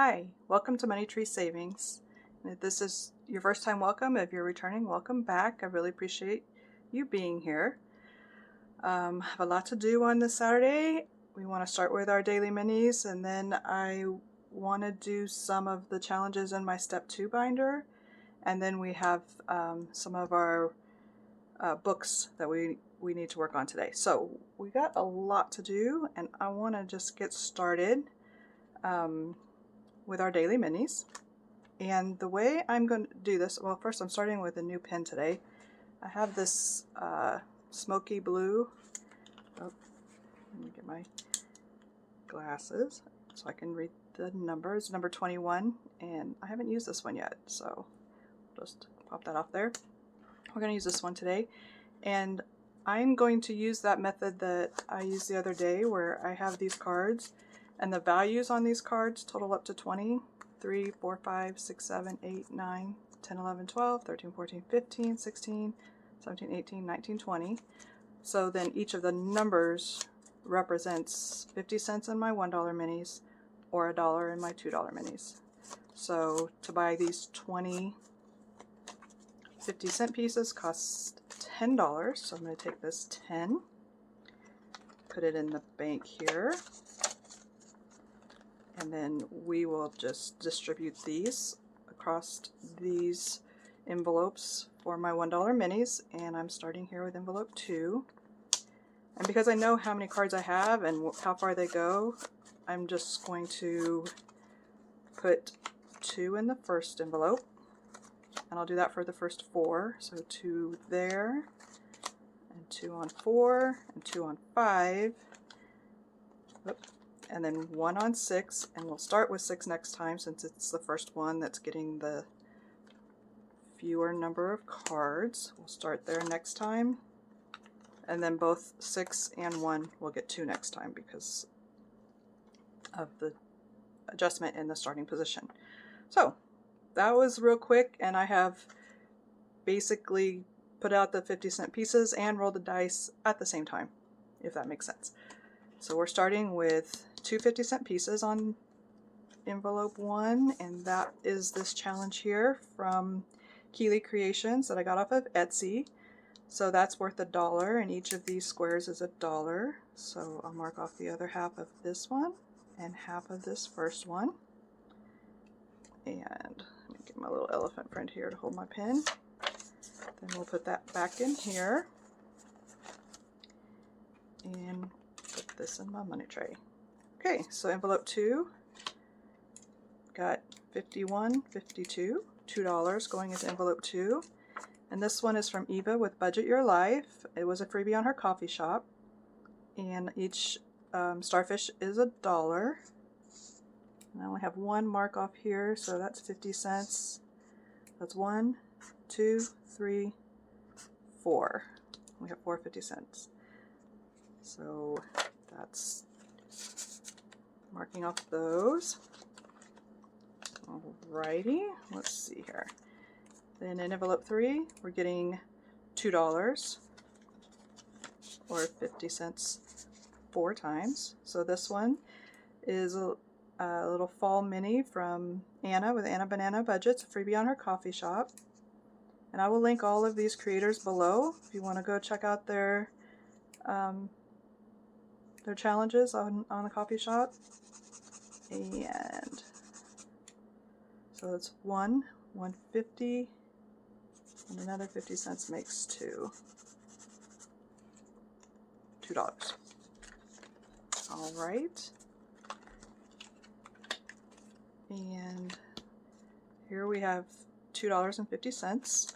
Hi, welcome to Money Tree Savings. If this is your first time, welcome. If you're returning, welcome back. I really appreciate you being here. I have a lot to do on this Saturday. We want to start with our daily minis, and then I want to do some of the challenges in my step 2 binder, and then we have some of our books that we need to work on today. So we got a lot to do, and I want to just get started with our daily minis. And the way I'm going to do this, well, first I'm starting with a new pen today. I have this smoky blue. Oh, let me get my glasses so I can read the numbers. Number 21, and I haven't used this one yet, so just pop that off there. We're going to use this one today, and I'm going to use that method that I used the other day where I have these cards and the values on these cards total up to 20, 3, 4, 5, 6, 7, 8, 9, 10, 11, 12, 13, 14, 15, 16, 17, 18, 19, 20. So then each of the numbers represents 50 cents in my $1 minis or $1 in my $2 minis. So to buy these 20 50-cent pieces costs $10. So I'm going to take this 10, put it in the bank here, and then we will just distribute these across these envelopes for my $1 minis. And I'm starting here with envelope 2. And because I know how many cards I have and how far they go, I'm just going to put 2 in the first envelope. And I'll do that for the first 4. So 2 there, and 2 on 4, and 2 on 5. Oops. And then 1 on 6, and we'll start with 6 next time since it's the first one that's getting the fewer number of cards. We'll start there next time, and then both 6 and 1 will get 2 next time because of the adjustment in the starting position. So that was real quick, and I have basically put out the 50-cent pieces and rolled the dice at the same time, if that makes sense. So we're starting with 2 50-cent pieces on envelope 1, and that is this challenge here from Keeley Creations that I got off of Etsy. So that's worth $1, and each of these squares is $1. So I'll mark off the other half of this one and half of this first one. And let me get my little elephant friend here to hold my pen. Then we'll put that back in here and put this in my money tray. Okay, so envelope 2 got 51, 52, $2 going into envelope 2. And this one is from Eva with Budget Your Life. It was a freebie on her coffee shop. And each starfish is $1. And I only have 1 mark off here, so that's 50 cents. That's 1, 2, 3, 4. We have 4 50 cents. So that's marking off those. Alrighty, let's see here. Then in envelope 3, we're getting $2 or 50 cents 4 times. So this one is a little fall mini from Anna with Anna Banana Budgets, a freebie on her coffee shop. And I will link all of these creators below if you want to go check out their challenges on the coffee shop. And so it's 1, 150, and another 50 cents makes $2. All right. And here we have $2.50.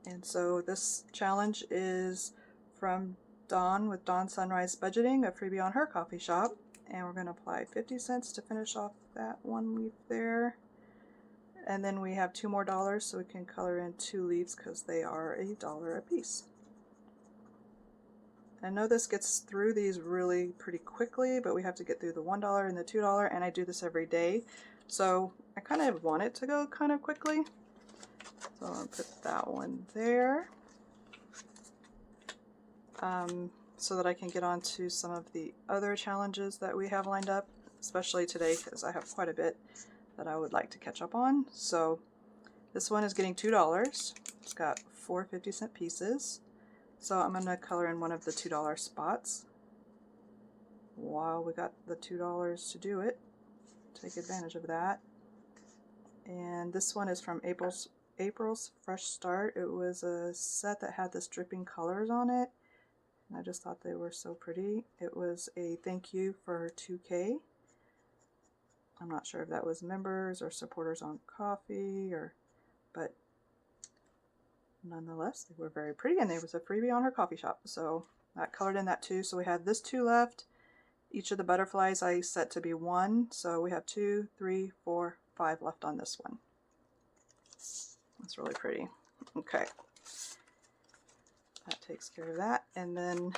And so this challenge is from Dawn with Dawn Sunrise Budgeting, a freebie on her coffee shop. And we're going to apply 50 cents to finish off that one leaf there. And then we have 2 more dollars, so we can color in 2 leaves because they are $1 a piece. I know this gets through these really pretty quickly, but we have to get through the $1 and the $2, and I do this every day. So I kind of want it to go kind of quickly. So I'm going to put that one there. So that I can get on to some of the other challenges that we have lined up. especially today because I have quite a bit that I would like to catch up on. So this one is getting $2. It's got 4 50-cent pieces. So I'm going to color in one of the $2 spots while we got the $2 to do it. Take advantage of that. And this one is from April's Fresh Start. It was a set that had this dripping colors on it, and I just thought they were so pretty. It was a thank you for 2K. I'm not sure if that was members or supporters on Coffee, but nonetheless, they were very pretty, and there was a freebie on her coffee shop, so that colored in that too. So we have this 2 left. Each of the butterflies I set to be 1, so we have 2, 3, 4, 5 left on this one. That's really pretty. Okay, that takes care of that. And then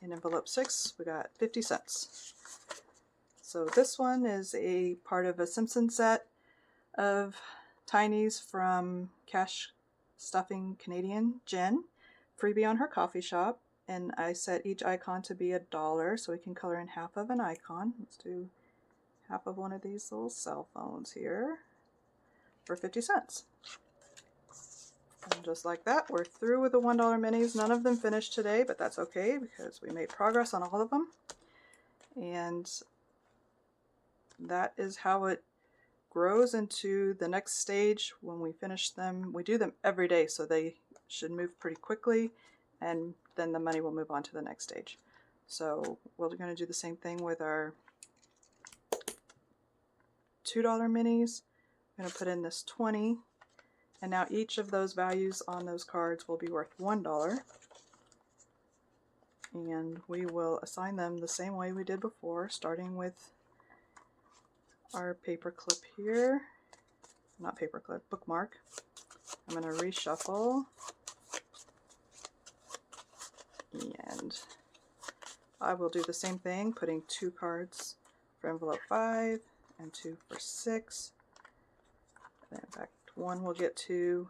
in envelope 6 we got 50 cents. So this one is a part of a Simpson set of tinies from Cash Stuffing Canadian Jen, freebie on her coffee shop. And I set each icon to be $1, so we can color in half of an icon. Let's do half of one of these little cell phones here for 50 cents. And just like that, we're through with the $1 minis. None of them finished today, but that's okay because we made progress on all of them. And that is how it grows into the next stage when we finish them. We do them every day, so they should move pretty quickly, and then the money will move on to the next stage. So we're going to do the same thing with our $2 minis. I'm going to put in this 20, and now each of those values on those cards will be worth $1. And we will assign them the same way we did before, starting with our paper clip here. Not paper clip, bookmark. I'm going to reshuffle. And I will do the same thing, putting 2 cards for envelope 5 and 2 for 6. And in fact, 1 will get 2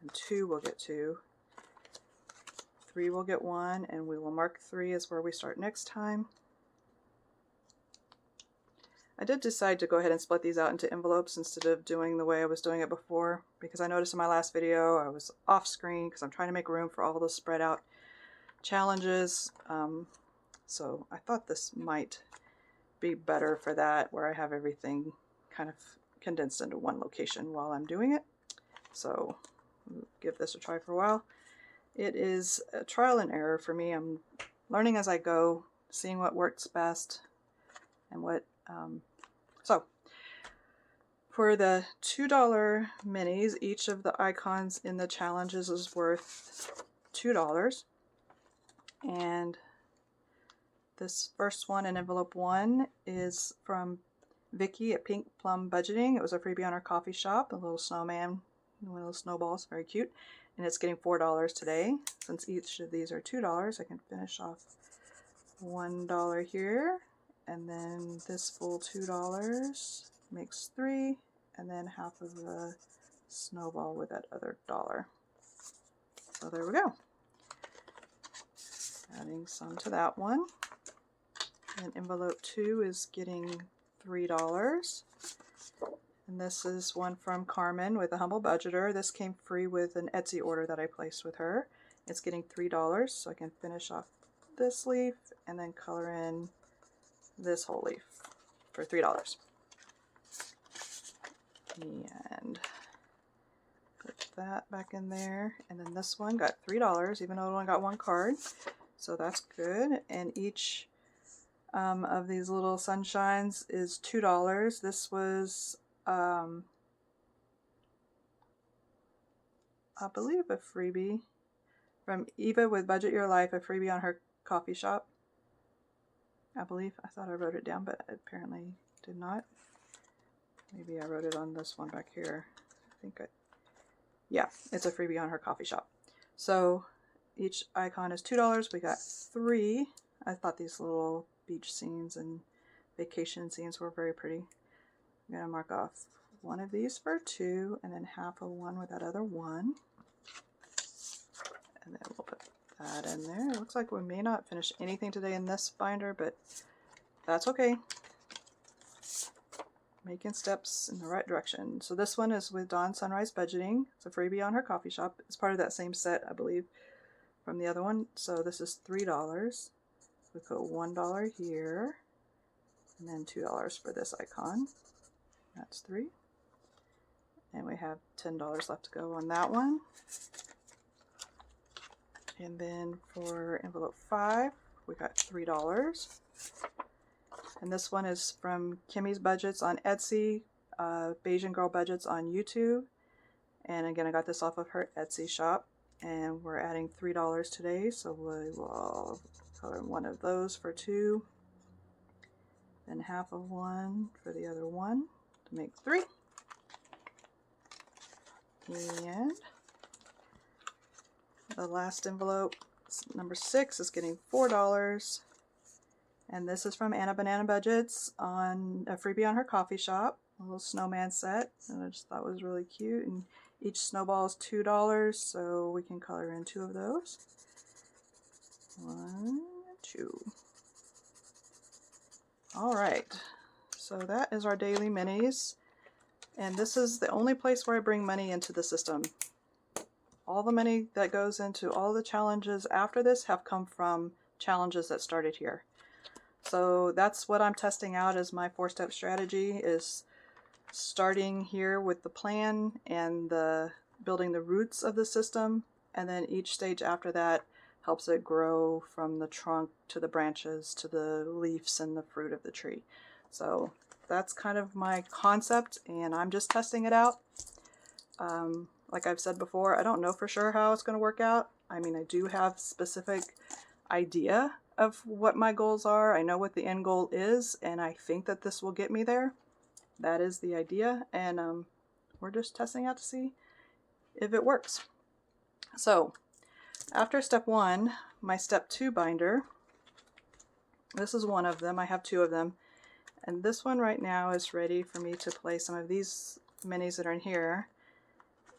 and 2 will get 2. 3 will get 1, and we will mark 3 as where we start next time. I did decide to go ahead and split these out into envelopes instead of doing the way I was doing it before, because I noticed in my last video I was off screen because I'm trying to make room for all those spread out challenges. So I thought this might be better for that, where I have everything kind of condensed into one location while I'm doing it. So I'll give this a try for a while. It is a trial and error for me. I'm learning as I go, seeing what works best and what so for the $2 minis, each of the icons in the challenges is worth $2. And this first one in envelope 1 is from Vicky at Pink Plum Budgeting. It was a freebie on her coffee shop, a little snowman, one of those snowballs, very cute. And it's getting $4 today. Since each of these are $2, I can finish off $1 here. And then this full $2 makes 3, and then half of the snowball with that other $1. So there we go. Adding some to that one. And envelope 2 is getting $3. And this is one from Carmen with a Humble Budgeter. This came free with an Etsy order that I placed with her. It's getting $3, so I can finish off this leaf and then color in this whole leaf for $3. And put that back in there. And then this one got $3, even though it only got 1 card. So that's good. And each of these little sunshines is $2. This was, I believe, a freebie from Eva with Budget Your Life, a freebie on her coffee shop. I believe. I thought I wrote it down, but apparently did not. Maybe I wrote it on this one back here. I think yeah, it's a freebie on her coffee shop. So each icon is $2. We got 3. I thought these little beach scenes and vacation scenes were very pretty. I'm going to mark off one of these for 2, and then half of one with that other 1. And then we'll put that in there. It looks like we may not finish anything today in this binder, but that's okay. making steps in the right direction. So this one is with Dawn Sunrise Budgeting. It's a freebie on her coffee shop. It's part of that same set, I believe, from the other one. So this is $3. We put $1 here, and then $2 for this icon. That's 3. And we have $10 left to go on that one. And then for envelope 5, we got $3. And this one is from Kimmy's Budgets on Etsy, Bayesian Girl Budgets on YouTube. And again, I got this off of her Etsy shop. And we're adding $3 today, so we will color one of those for 2. Then half of one for the other one to make 3. And the last envelope, number 6, is getting $4. And this is from Anna Banana Budgets on a freebie on her coffee shop, a little snowman set, and I just thought was really cute. And each snowball is $2, so we can color in 2 of those. 1, 2. All right, so that is our daily minis, and this is the only place where I bring money into the system. All the money that goes into all the challenges after this have come from challenges that started here. So that's what I'm testing out as my 4-step strategy, is starting here with the plan and the building the roots of the system, and then each stage after that helps it grow from the trunk to the branches to the leaves and the fruit of the tree. So that's kind of my concept, and I'm just testing it out. Like I've said before, I don't know for sure how it's going to work out. I mean, I do have specific idea of what my goals are. I know what the end goal is, and I think that this will get me there. That is the idea, and we're just testing out to see if it works. So after step 1, my step 2 binder, this is one of them. I have 2 of them, and this one right now is ready for me to play some of these minis that are in here.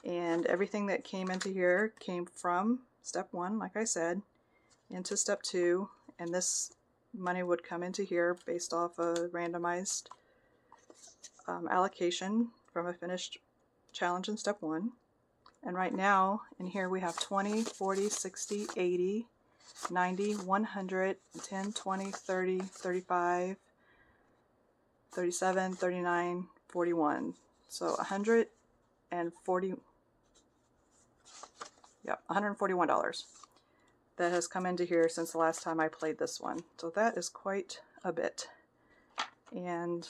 And everything that came into here came from step 1, like I said, into step 2, and this money would come into here based off a randomized allocation from a finished challenge in step 1. And right now in here we have 20, 40, 60, 80, 90, 100, 10, 20, 30, 35, 37, 39, 41. So $141 that has come into here since the last time I played this one. So that is quite a bit. And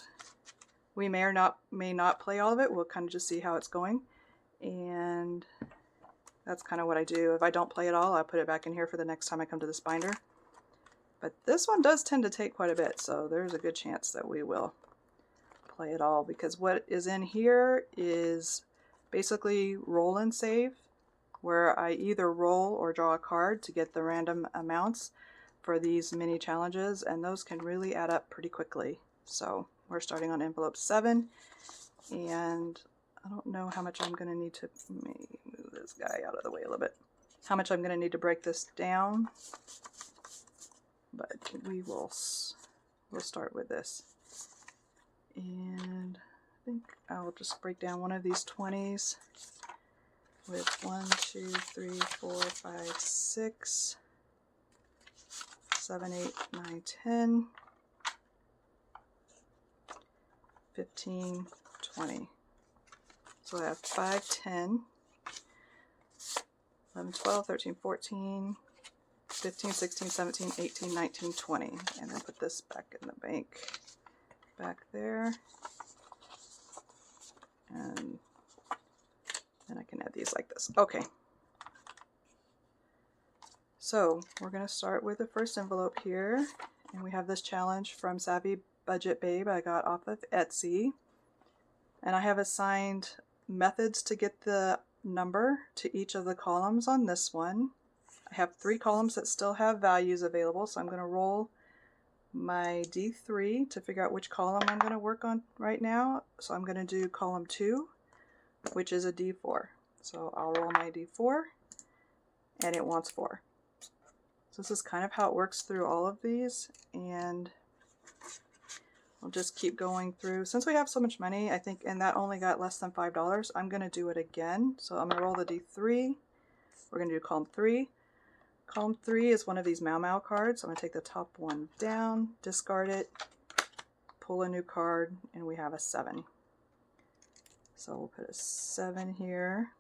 we may not play all of it. We'll kind of just see how it's going. And that's kind of what I do. If I don't play it all, I'll put it back in here for the next time I come to this binder. But this one does tend to take quite a bit, so there's a good chance that we will play it all, because what is in here is basically roll and save, where I either roll or draw a card to get the random amounts for these mini challenges, and those can really add up pretty quickly. So we're starting on envelope 7, and I don't know how much I'm going to need to, let me move this guy out of the way a little bit, how much I'm going to need to break this down, but we'll start with this. And I think I'll just break down one of these 20s with 1, 2, 3, 4, 5, 6, 7, 8, 9, 10, 15, 20. So I have 5, 10, 11, 12, 13, 14, 15, 16, 17, 18, 19, 20. And then put this back in the bank back there. And then I can add these like this. Okay. So we're going to start with the first envelope here. And we have this challenge from SavvyBudgetBabe I got off of Etsy. And I have assigned methods to get the number to each of the columns on this one. I have 3 columns that still have values available, so I'm going to roll my D3 to figure out which column I'm going to work on right now. So I'm going to do column 2, which is a D4. So I'll roll my D4, and it wants 4. So this is kind of how it works through all of these, and We'll just keep going through. Since we have so much money, I think, and that only got less than $5, I'm going to do it again. So I'm going to roll the D3. We're going to do column 3. Column 3 is one of these Mau Mau cards. I'm going to take the top one down, discard it, pull a new card, and we have a 7. So we'll put a 7 here.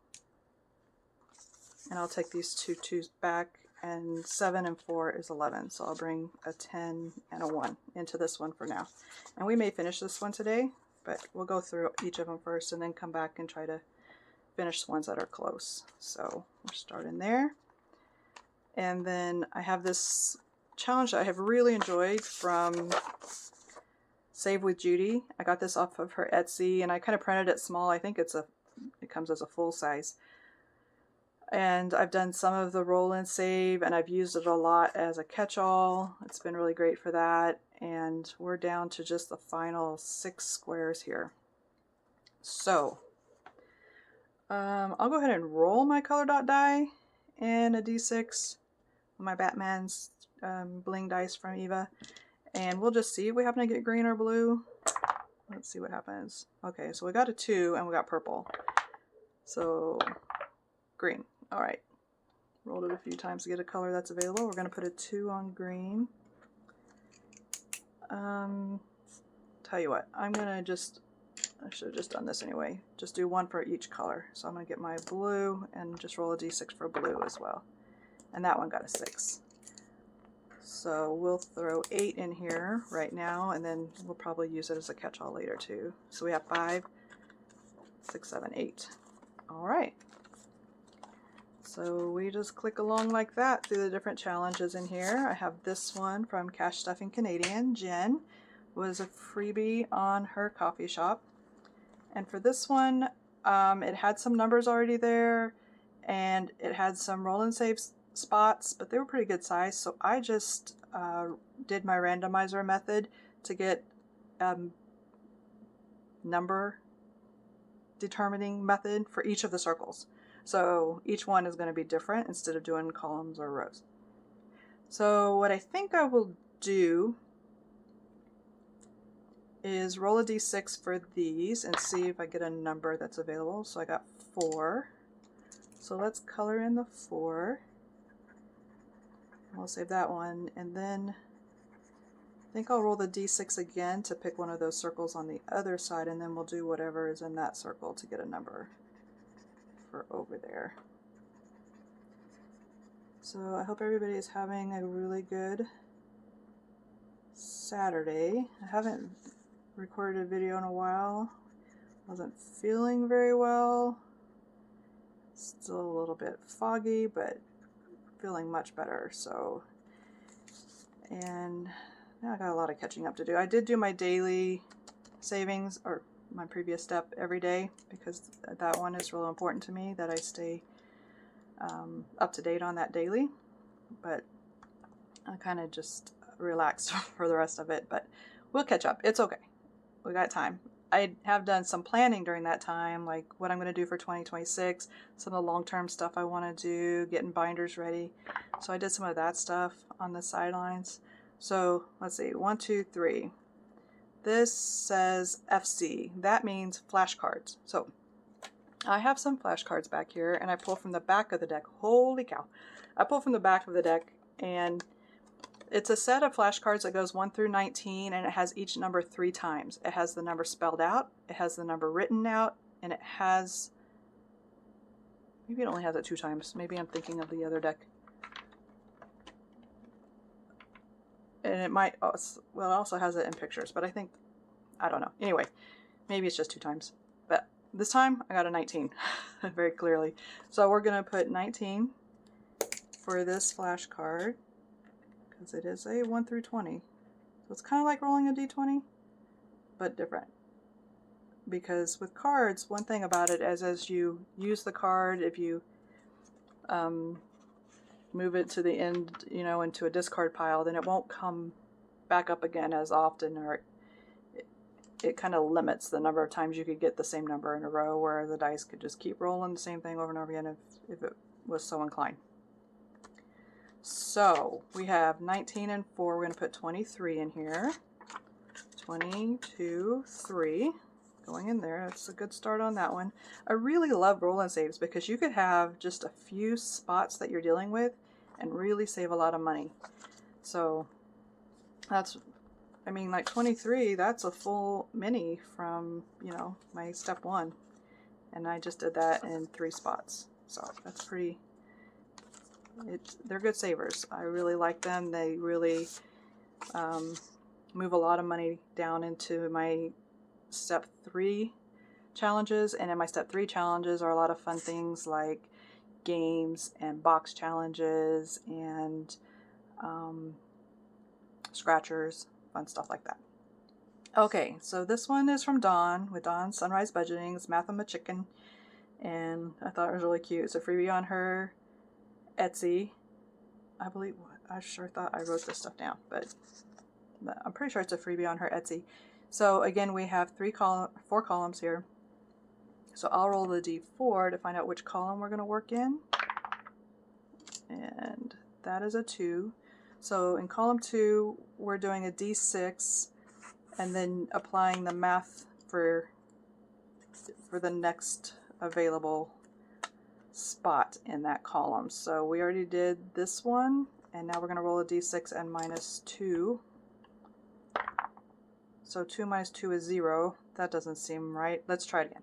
And I'll take these two 2s back, and 7 and 4 is 11. So I'll bring a 10 and a 1 into this one for now. And we may finish this one today, but we'll go through each of them first and then come back and try to finish the ones that are close. So we're starting there. And then I have this challenge that I have really enjoyed from Save with Judy. I got this off of her Etsy, and I kind of printed it small. I think it comes as a full size. And I've done some of the roll and save, and I've used it a lot as a catch-all. It's been really great for that. And we're down to just the final 6 squares here. So I'll go ahead and roll my color dot die and a D6, my Batman's bling dice from Eva, and we'll just see if we happen to get green or blue. Let's see what happens. Okay, so we got a 2 and we got purple. So green. All right, rolled it a few times to get a color that's available. We're going to put a 2 on green. Tell you what, I'm going to just, I should have just done this anyway. Just do 1 for each color. So I'm going to get my blue and just roll a D6 for blue as well. And that one got a 6. So we'll throw 8 in here right now, and then we'll probably use it as a catch-all later too. So we have 5, 6, 7, 8. All right. So we just click along like that through the different challenges in here. I have this one from Cash Stuffing Canadian. Jen was a freebie on her coffee shop. And for this one, it had some numbers already there, and it had some roll and save spots, but they were pretty good size. So I just did my randomizer method to get number determining method for each of the circles. So each one is going to be different instead of doing columns or rows. So what I think I will do is roll a d6 for these and see if I get a number that's available. So I got 4. So let's color in the 4. We'll save that one, and then I think I'll roll the d6 again to pick one of those circles on the other side, and then we'll do whatever is in that circle to get a number for over there. So I hope everybody is having a really good Saturday. I haven't recorded a video in a while. Wasn't feeling very well. Still a little bit foggy, but feeling much better. So, and now I got a lot of catching up to do. I did do my daily savings, or my previous step, every day, because that one is really important to me, that I stay up to date on that daily. But I kind of just relaxed for the rest of it, but we'll catch up. It's okay. We got time. I have done some planning during that time, like what I'm going to do for 2026, some of the long-term stuff I want to do, getting binders ready. So I did some of that stuff on the sidelines. So let's see, 1, 2, 3. This says FC. That means flashcards. So I have some flashcards back here, and I pull from the back of the deck. Holy cow. I pull from the back of the deck, and it's a set of flashcards that goes 1 through 19, and it has each number 3 times. It has the number spelled out, it has the number written out, and it has, maybe it only has it 2 times. Maybe I'm thinking of the other deck. And it might, well, it also has it in pictures, but I think, I don't know. Anyway, maybe it's just 2 times. But this time, I got a 19, very clearly. So we're going to put 19 for this flashcard, because it is a 1 through 20. So it's kind of like rolling a d20, but different. Because with cards, one thing about it is as you use the card, if you move it to the end, you know, into a discard pile, then it won't come back up again as often, or it kind of limits the number of times you could get the same number in a row, where the dice could just keep rolling the same thing over and over again if it was so inclined. So we have 19 and 4. We're going to put 23 in here. 22, 3 going in there. That's a good start on that one. I really love roll and saves because you could have just a few spots that you're dealing with and really save a lot of money. So that's, I mean, like 23, that's a full mini from, you know, my step 1. And I just did that in 3 spots. So that's pretty, they're good savers. I really like them. They really move a lot of money down into my step 3 challenges. And in my step 3 challenges are a lot of fun things like games and box challenges and scratchers, fun stuff like that. Okay, so this one is from Dawn with Dawn's Sunrise Budgeting. It's Math on the Chicken, and I thought it was really cute. It's a freebie on her Etsy. I believe, I sure thought I wrote this stuff down, but I'm pretty sure it's a freebie on her Etsy. So again, we have 4 columns here. So I'll roll the D4 to find out which column we're going to work in. And that is a 2. So in column 2, we're doing a D6 and then applying the math for the next available spot in that column. So we already did this one, and now we're going to roll a D6 and minus 2. So 2 minus 2 is 0. That doesn't seem right. Let's try it again.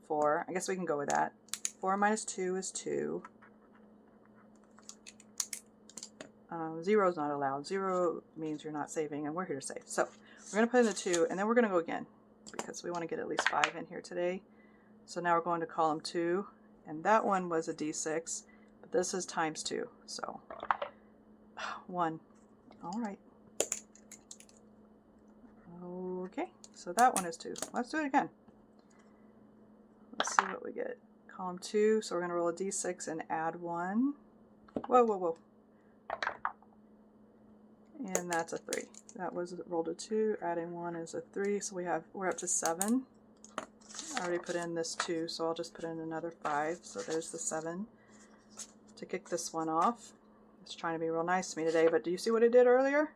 4. I guess we can go with that. 4 minus 2 is 2. 0 is not allowed. 0 means you're not saving, and we're here to save. So we're going to put in the 2, and then we're going to go again because we want to get at least 5 in here today. So now we're going to column 2, and that one was a D6, but this is times 2. So 1. All right. Okay, so that one is 2. Let's do it again. Let's see what we get. Column 2, so we're going to roll a D6 and add 1. Whoa, whoa, whoa. And that's a 3. That was rolled a 2, adding 1 is a 3, so we're up to 7. I already put in this 2, so I'll just put in another 5. So there's the 7 to kick this one off. It's trying to be real nice to me today, but do you see what it did earlier?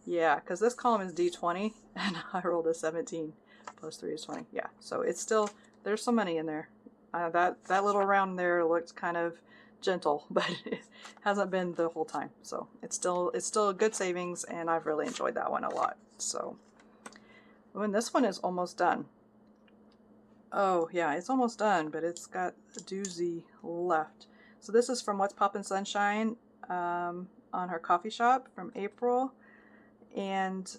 Yeah, because this column is D20, and I rolled a 17 plus 3 is 20. Yeah, so it's still, there's some money in there. That little round there looks kind of gentle, but it hasn't been the whole time. So it's still a good savings, and I've really enjoyed that one a lot. So, and this one is almost done. Oh yeah, it's almost done, but it's got a doozy left. So this is from What's Poppin' Sunshine on her coffee shop from April, and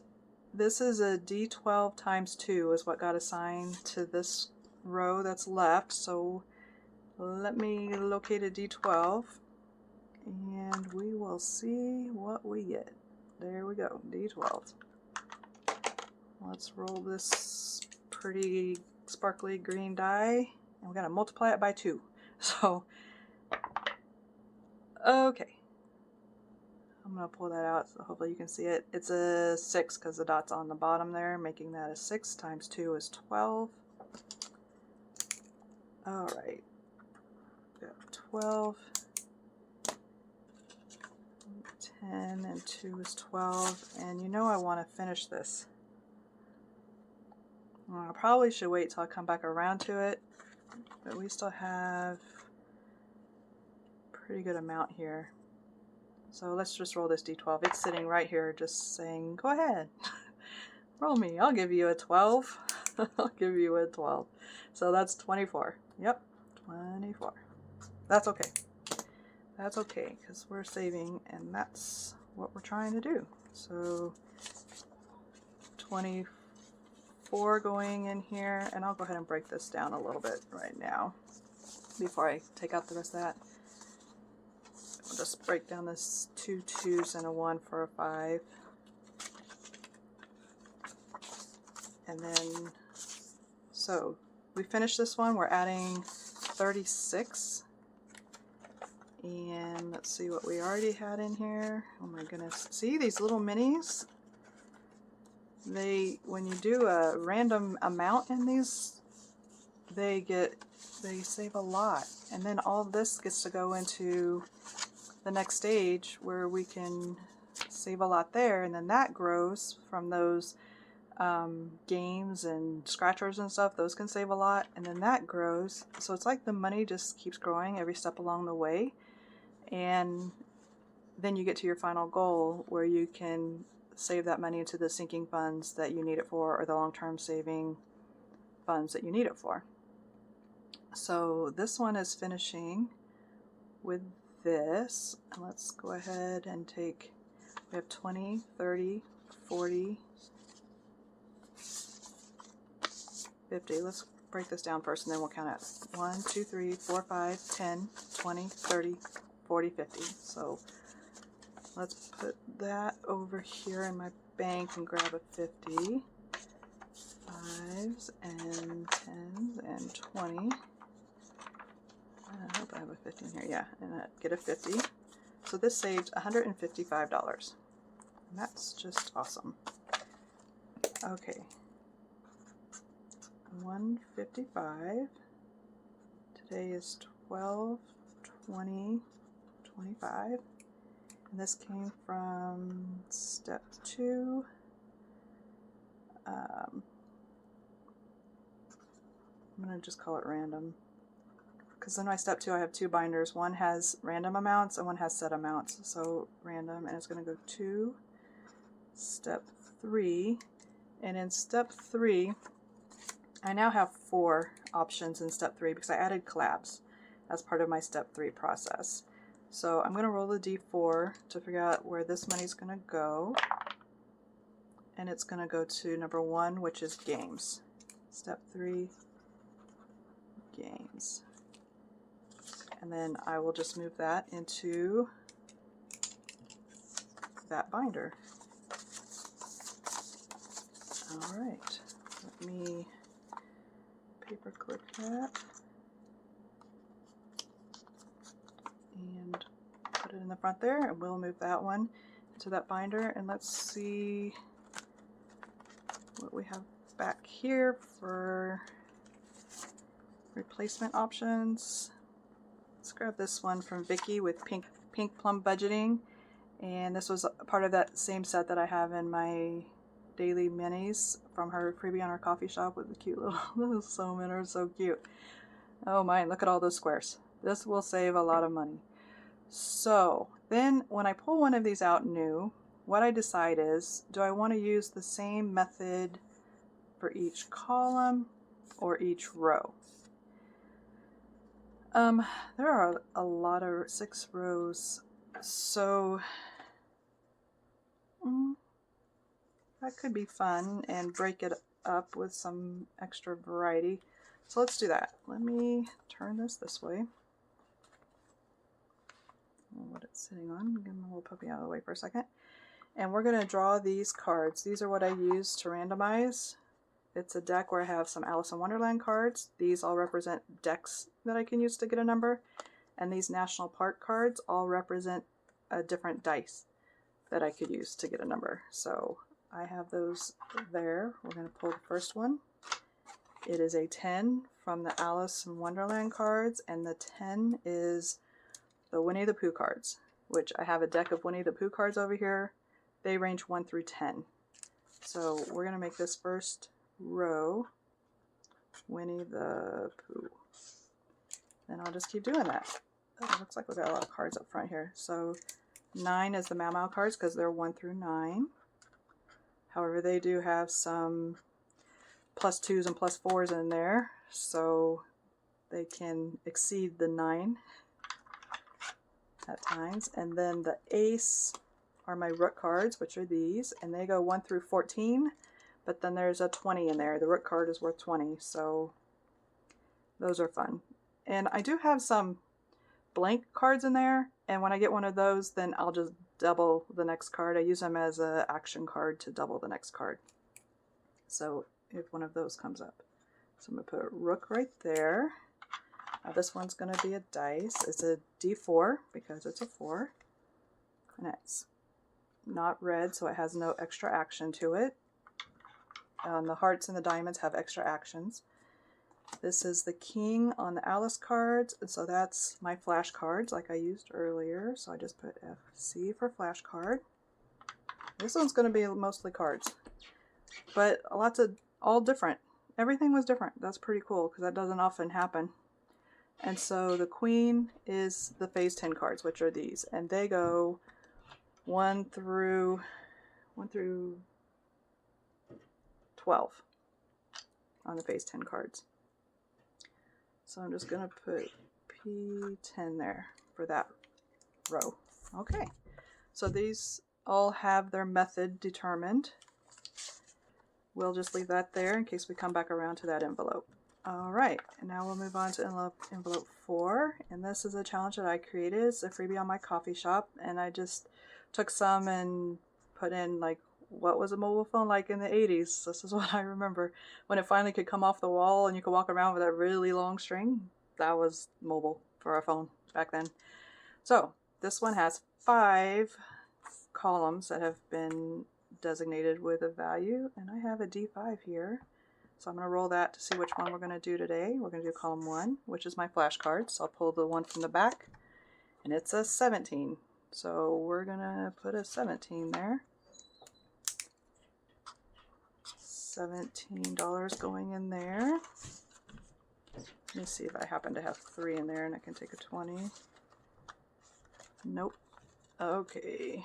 this is a D12 times 2 is what got assigned to this row that's left. So let me locate a D12 and we will see what we get. There we go, D12. Let's roll this pretty sparkly green die, and we're going to multiply it by 2. So, okay. I'm going to pull that out so hopefully you can see it. It's a 6 because the dot's on the bottom there, making that a 6 times 2 is 12. Alright. 12. 10 and 2 is 12. And you know I want to finish this. I probably should wait till I come back around to it, but we still have a pretty good amount here. So let's just roll this D12. It's sitting right here just saying, go ahead, roll me, I'll give you a 12. I'll give you a 12. So that's 24. Yep, 24. That's okay. That's okay, because we're saving, and that's what we're trying to do. So 24 going in here, and I'll go ahead and break this down a little bit right now before I take out the rest of that. I'll just break down this 2 2s and a 1 for a 5. And then, so we finished this one. We're adding 36. And let's see what we already had in here. Oh my goodness. See these little minis? When you do a random amount in these, they save a lot. And then all of this gets to go into the next stage where we can save a lot there, and then that grows from those games and scratchers and stuff, those can save a lot. And then that grows. So it's like the money just keeps growing every step along the way. And then you get to your final goal where you can save that money into the sinking funds that you need it for, or the long-term saving funds that you need it for. So this one is finishing with this. And let's go ahead and take, we have 20, 30, 40, 50. Let's break this down first and then we'll count it. 1, 2, 3, 4, 5, 10, 20, 30, 40, 50. So let's put that over here in my bank and grab a 50. 5s and 10s and 20. I hope I have a 50 in here. Yeah, and get a 50. So this saved $155. And that's just awesome. Okay. 155. Today is 12, 20, 25. And this came from step 2. I'm going to just call it random. Because in my step 2 I have 2 binders. One has random amounts and one has set amounts. So random, and it's going to go to step 3. And in step 3, I now have 4 options in step 3 because I added collabs as part of my step 3 process. So I'm going to roll the D4 to figure out where this money is going to go. And it's going to go to number 1, which is games. Step 3, games. And then I will just move that into that binder. Alright, let me paper clip that and put it in the front there, and we'll move that one into that binder. And let's see what we have back here for replacement options. Let's grab this one from Vicky with Pink Plum Budgeting, and this was a part of that same set that I have in my daily minis from her freebie on her coffee shop with the cute little sew minnows. So cute. Oh my, look at all those squares. This will save a lot of money. So then when I pull one of these out new, what I decide is, do I want to use the same method for each column or each row? There are a lot of 6 rows, so that could be fun and break it up with some extra variety. So let's do that. Let me turn this way. What it's sitting on. Get my little puppy out of the way for a second. And we're going to draw these cards. These are what I use to randomize. It's a deck where I have some Alice in Wonderland cards. These all represent decks that I can use to get a number. And these National Park cards all represent a different dice that I could use to get a number. So I have those there. We're going to pull the first one. It is a 10 from the Alice in Wonderland cards, and the 10 is the Winnie the Pooh cards, which I have a deck of Winnie the Pooh cards over here. They range 1 through 10. So we're going to make this first row Winnie the Pooh. And I'll just keep doing that. Oh, it looks like we've got a lot of cards up front here. So 9 is the Mau Mau cards because they're 1 through 9. However, they do have some +2s and +4s in there, so they can exceed the 9 at times. And then the Ace are my Rook cards, which are these, and they go 1 through 14, but then there's a 20 in there. The Rook card is worth 20, so those are fun. And I do have some blank cards in there, and when I get one of those, then I'll just double the next card. I use them as an action card to double the next card. So if one of those comes up. So I'm going to put a Rook right there. Now this one's going to be a dice. It's a D4 because it's a 4. And it's not red, so it has no extra action to it. The hearts and the diamonds have extra actions. This is the King on the Alice cards, and so that's my flash cards like I used earlier. So I just put FC for flash card. This one's going to be mostly cards. but lots of all different. Everything was different. That's pretty cool because that doesn't often happen. And so the queen is the phase 10 cards, which are these, and they go 1 through 12 on the phase 10 cards. So I'm just gonna put P10 there for that row. Okay, so these all have their method determined. We'll just leave that there in case we come back around to that envelope. All right, and now we'll move on to envelope 4, and this is a challenge that I created. It's a freebie on my coffee shop, and I just took some and put in like what was a mobile phone like in the 80s. This is what I remember. When it finally could come off the wall and you could walk around with that really long string, that was mobile for a phone back then. So this one has 5 columns that have been designated with a value, and I have a D5 here. So I'm going to roll that to see which one we're going to do today. We're going to do column 1, which is my flashcards. So I'll pull the one from the back, and it's a 17. So we're going to put a 17 there. $17 going in there. Let me see if I happen to have 3 in there and I can take a 20. Nope. Okay.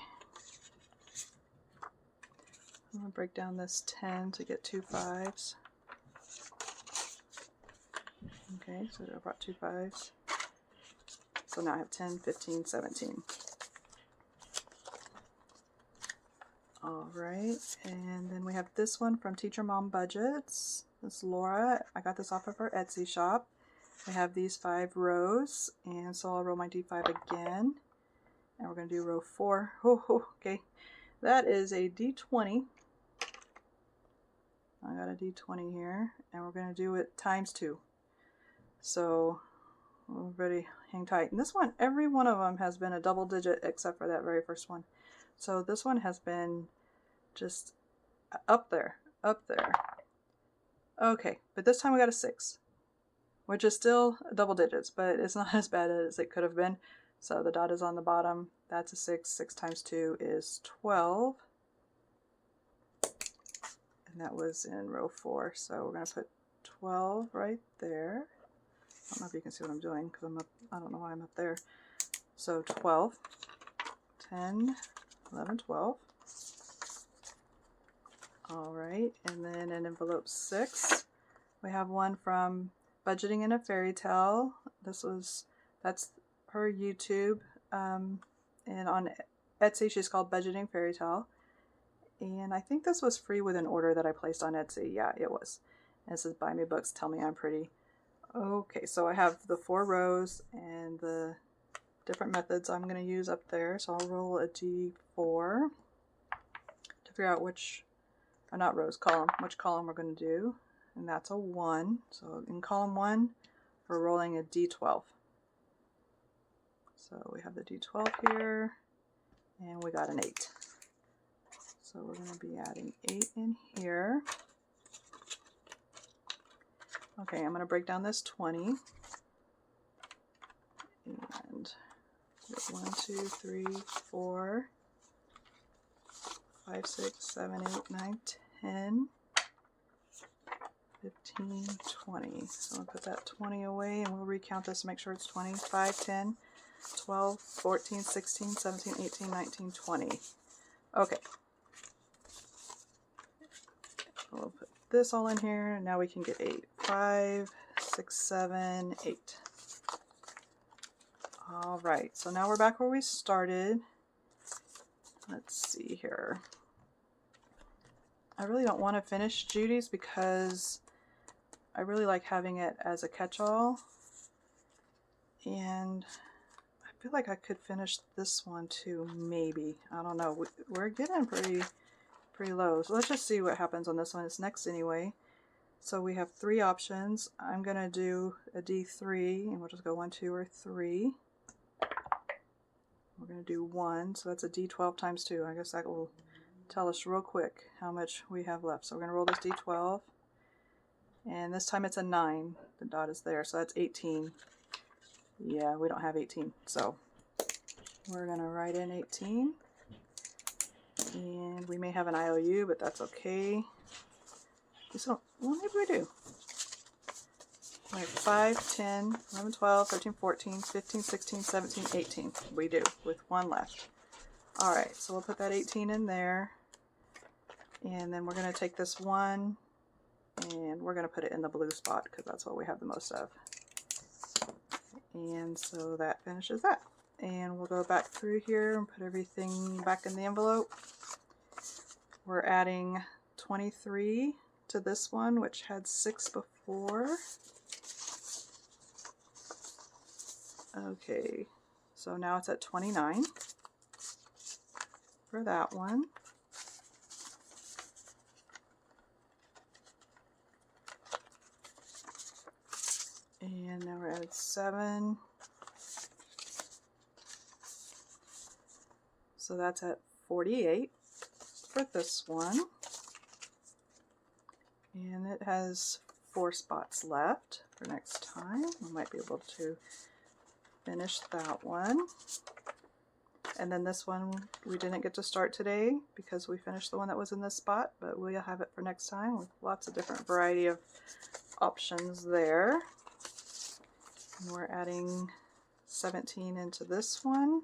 I'm going to break down this 10 to get 2 5s. Okay, so I brought 2 5s. So now I have 10, 15, 17. All right, and then we have this one from Teacher Mom Budgets. This is Laura. I got this off of her Etsy shop. I have these 5 rows, and so I'll roll my D5 again. And we're going to do row 4. Oh, okay, that is a D20. I got a D20 here, and we're going to do it times 2. So everybody hang tight. And this one, every one of them has been a double digit except for that very first one. So this one has been just up there, up there. Okay, but this time we got a 6, which is still double digits, but it's not as bad as it could have been. So the dot is on the bottom. That's a 6. 6 times 2 is 12. And that was in row 4. So we're going to put 12 right there. I don't know if you can see what I'm doing because I'm up, I don't know why I'm up there. So 12, 10, 11, 12. All right, and then in envelope 6, we have one from Budgeting in a Fairy Tale. That's her YouTube, and on Etsy she's called Budgeting Fairy Tale. And I think this was free with an order that I placed on Etsy. Yeah, it was. And it says, buy me books, tell me I'm pretty. Okay, so I have the 4 rows and the different methods I'm going to use up there. So I'll roll a D4 to figure out which, or not rows, column, which column we're going to do. And that's a 1. So in column 1, we're rolling a D12. So we have the D12 here, and we got an 8. So we're going to be adding 8 in here. Okay, I'm going to break down this 20. And 1, 2, 3, 4, 5, 6, 7, 8, 9, 10, 15, 20. So I'll put that 20 away and we'll recount this to make sure it's 20. 5, 10, 12, 14, 16, 17, 18, 19, 20. Okay. We'll put this all in here, and now we can get 8. 5, 6, 7, 8. All right, so now we're back where we started. Let's see here. I really don't want to finish Judy's because I really like having it as a catch-all. And I feel like I could finish this one too, maybe. I don't know. We're getting pretty low. So let's just see what happens on this one. It's next anyway. So we have 3 options. I'm going to do a D3, and we'll just go 1, 2, or 3. We're going to do 1, so that's a D12 times 2. I guess that will tell us real quick how much we have left. So we're going to roll this D12, and this time it's a 9. The dot is there, so that's 18. Yeah, we don't have 18, so we're going to write in 18. And we may have an IOU, but that's okay. So, well, maybe we do. All right, 5, 10, 11, 12, 13, 14, 15, 16, 17, 18. We do, with one left. All right, so we'll put that 18 in there. And then we're going to take this one and we're going to put it in the blue spot because that's what we have the most of. And so that finishes that. And we'll go back through here and put everything back in the envelope. We're adding 23 to this one, which had 6 before. Okay, so now it's at 29 for that one. And now we're at 7. So that's at 48 for this one. And it has 4 spots left for next time. We might be able to finish that one. And then this one we didn't get to start today because we finished the one that was in this spot, but we'll have it for next time with lots of different variety of options there. And we're adding 17 into this one.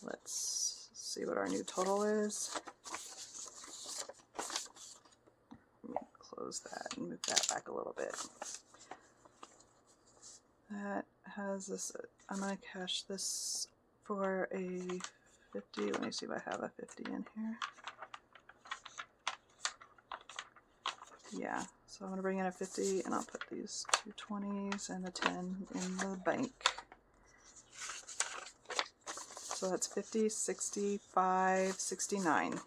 Let's see what our new total is. Let me close that and move that back a little bit. That has this, I'm going to cash this for a 50. Let me see if I have a 50 in here. Yeah, so I'm going to bring in a 50 and I'll put these 2 20s and a 10 in the bank. So that's 50, 65, 69.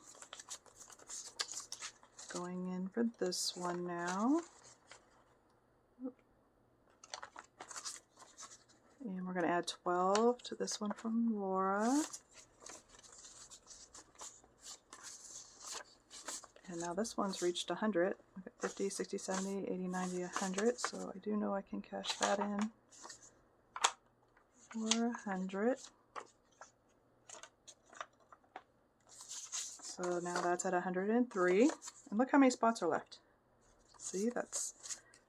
Going in for this one now. And we're going to add 12 to this one from Laura. And now this one's reached 100. We've got 50, 60, 70, 80, 90, 100. So I do know I can cash that in for 100. So now that's at 103. And look how many spots are left. See, that's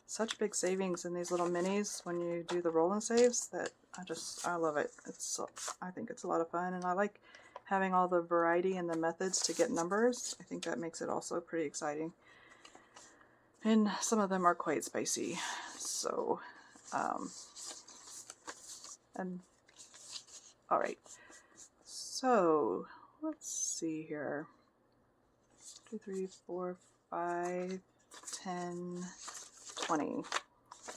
such big savings in these little minis when you do the roll and saves that I love it. I think it's a lot of fun, and I like having all the variety and the methods to get numbers. I think that makes it also pretty exciting. And some of them are quite spicy. So, all right. So let's see here. 2, 3, 4, 5, 10, 20.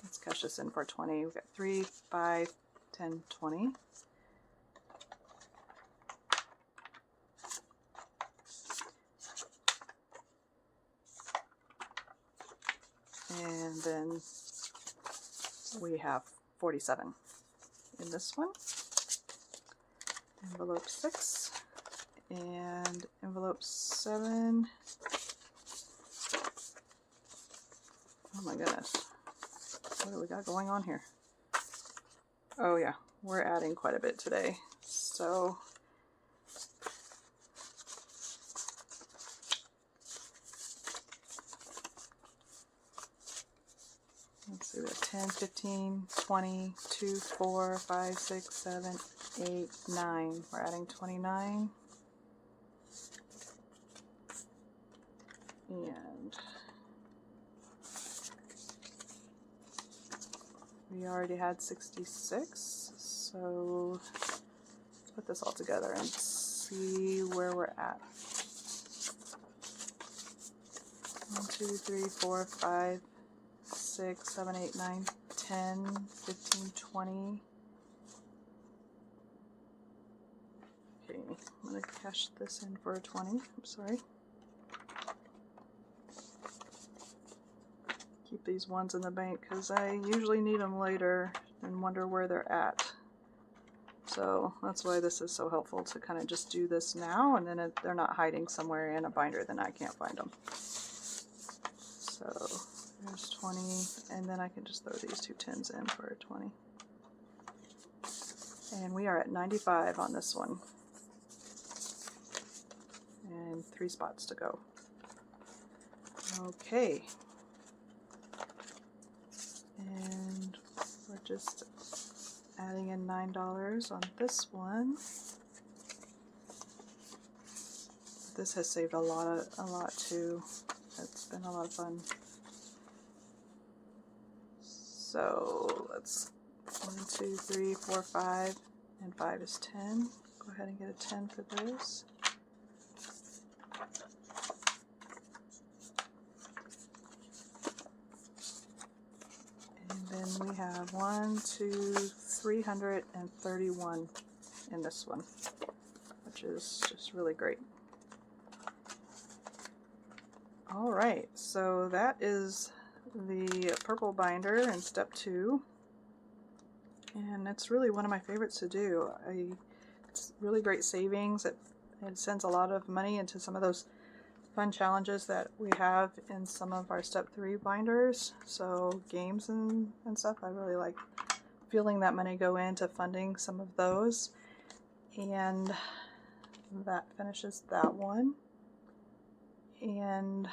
Let's cash this in for 20. We've got 3, 5, 10, 20. And then we have 47 in this one. Envelope 6 and envelope 7. Oh my goodness. What do we got going on here? Oh yeah, we're adding quite a bit today. So let's see, we have 10, 15, 20, 2, 4, 5, 6, 7, 8, 9. We're adding 29. And we already had 66, so let's put this all together and see where we're at. 1, 2, 3, 4, 5, 6, 7, 8, 9, 10, 15, 20. Okay, I'm going to cash this in for a 20. I'm sorry. Keep these ones in the bank because I usually need them later and wonder where they're at. So that's why this is so helpful to kind of just do this now, and then they're not hiding somewhere in a binder, then I can't find them. So there's 20, and then I can just throw these 2 10s in for a 20. And we are at 95 on this one. and 3 spots to go. Okay. And we're just adding in $9 on this one. This has saved a lot too. It's been a lot of fun. So let's 1, 2, 3, 4, 5, and 5 is 10. Go ahead and get a 10 for those. And then we have 331 in this one, which is just really great. All right, so that is the purple binder in step 2, and it's really one of my favorites to do. It's really great savings. It sends a lot of money into some of those fun challenges that we have in some of our step 3 binders, so games and stuff. I really like feeling that money go into funding some of those. And that finishes that one. And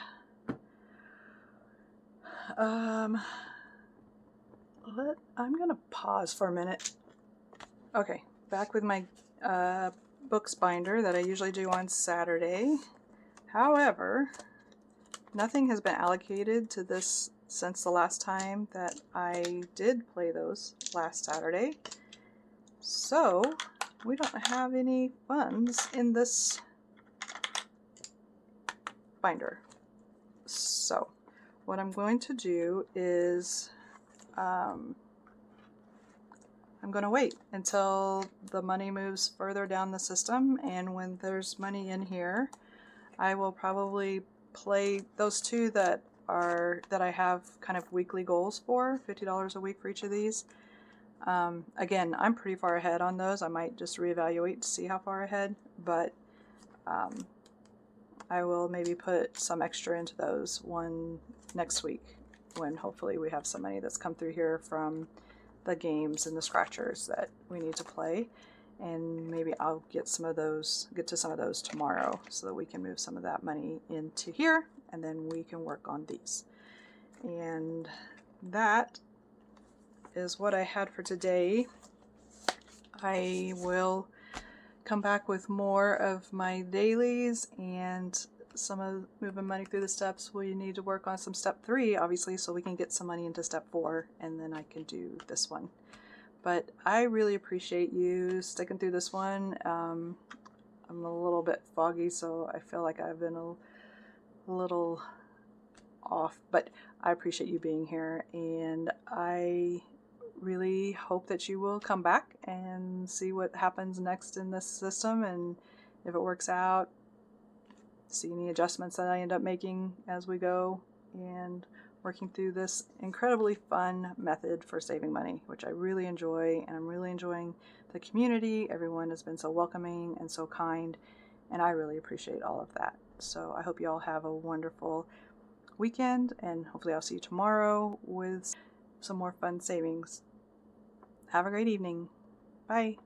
I'm gonna pause for a minute. Okay, back with my books binder that I usually do on Saturday. However, nothing has been allocated to this since the last time that I did play those last Saturday. So we don't have any funds in this binder. So what I'm going to do is I'm going to wait until the money moves further down the system, and when there's money in here, I will probably play those 2 that I have kind of weekly goals for, $50 a week for each of these. Again, I'm pretty far ahead on those. I might just reevaluate to see how far ahead, but I will maybe put some extra into those one next week when hopefully we have some money that's come through here from the games and the scratchers that we need to play, and maybe I'll get to some of those tomorrow so that we can move some of that money into here, and then we can work on these. And that is what I had for today. I will come back with more of my dailies and some of moving money through the steps. We need to work on some step 3, obviously, so we can get some money into step 4, and then I can do this one. But I really appreciate you sticking through this one. I'm a little bit foggy, so I feel like I've been a little off, but I appreciate you being here, and I really hope that you will come back and see what happens next in this system, and if it works out, see any adjustments that I end up making as we go, and working through this incredibly fun method for saving money, which I really enjoy, and I'm really enjoying the community. Everyone has been so welcoming and so kind, and I really appreciate all of that. So I hope you all have a wonderful weekend, and hopefully I'll see you tomorrow with some more fun savings. Have a great evening. Bye.